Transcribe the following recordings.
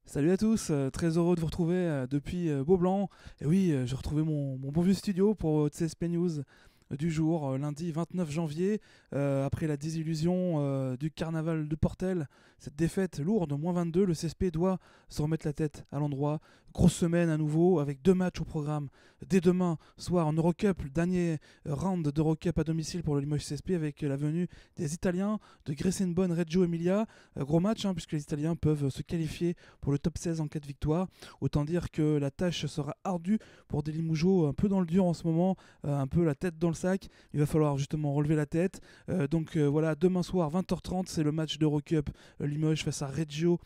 Salut à tous, très heureux de vous retrouver depuis Beaublanc. Et oui, j'ai retrouvé mon bon vieux studio pour CSP News du jour, lundi 29 janvier, après la désillusion du carnaval de Portel, cette défaite lourde, -22, le CSP doit se remettre la tête à l'endroit. Grosse semaine à nouveau, avec deux matchs au programme. Dès demain soir en Eurocup, le dernier round d'Eurocup à domicile pour le Limoges CSP, avec la venue des Italiens de Gressonbonne, Reggio Emilia. Gros match, puisque les Italiens peuvent se qualifier pour le top 16 en cas de victoire. Autant dire que la tâche sera ardue pour des Limougeaux un peu dans le dur en ce moment, un peu la tête dans le sac. Il va falloir justement relever la tête. Voilà, demain soir 20h30, c'est le match d'Eurocup, Limoges face à Reggio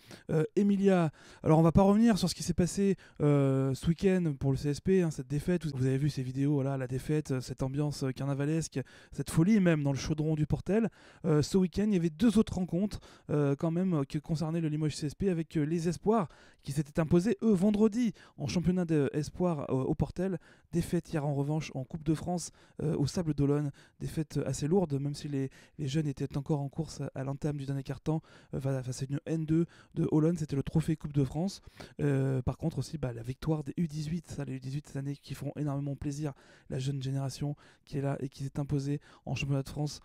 Emilia. Alors on va pas revenir sur ce qui s'est passé ce week-end pour le CSP, cette défaite. Vous avez vu ces vidéos, voilà, la défaite, cette ambiance carnavalesque, cette folie même dans le chaudron du Portel. Ce week-end, il y avait deux autres rencontres quand même qui concernaient le Limoges CSP, avec les Espoirs qui s'étaient imposés eux vendredi en championnat d'Espoirs au Portel. Défaite hier en revanche en Coupe de France au Sable d'Olonne. Défaite assez lourde, même si les jeunes étaient encore en course à l'entame du dernier quart-temps face à une N2 de Olonne. C'était le trophée Coupe de France. Par contre aussi la victoire des U18, les U18 cette année qui font énormément plaisir, la jeune génération qui est là et qui s'est imposée en championnat de France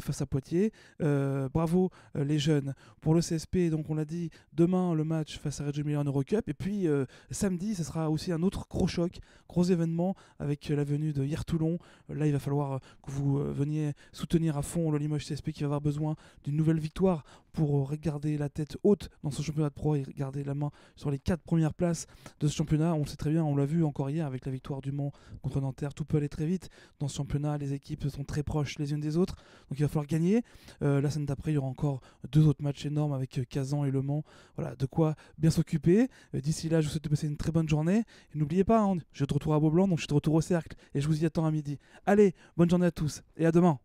face à Poitiers. Bravo les jeunes. Pour le CSP, donc on l'a dit, demain le match face à Reggio Emilia en Eurocup, et puis samedi ce sera aussi un autre gros choc, gros événement avec la venue de Hier-Toulon. Là il va falloir que vous veniez soutenir à fond le Limoges CSP, qui va avoir besoin d'une nouvelle victoire pour regarder la tête haute dans ce championnat de pro et garder la main sur les 4 premières places de ce championnat. On le sait très bien, on l'a vu encore hier avec la victoire du Mans contre Nanterre. Tout peut aller très vite dans ce championnat, les équipes sont très proches les unes des autres, donc il va falloir gagner. La semaine d'après il y aura encore deux autres matchs énormes avec Kazan et Le Mans. Voilà, de quoi bien s'occuper. D'ici là, je vous souhaite de passer une très bonne journée. Et n'oubliez pas, je suis de retour à Beaublanc, donc je suis de retour au cercle et je vous y attends à midi. Allez, bonne journée à tous et à demain.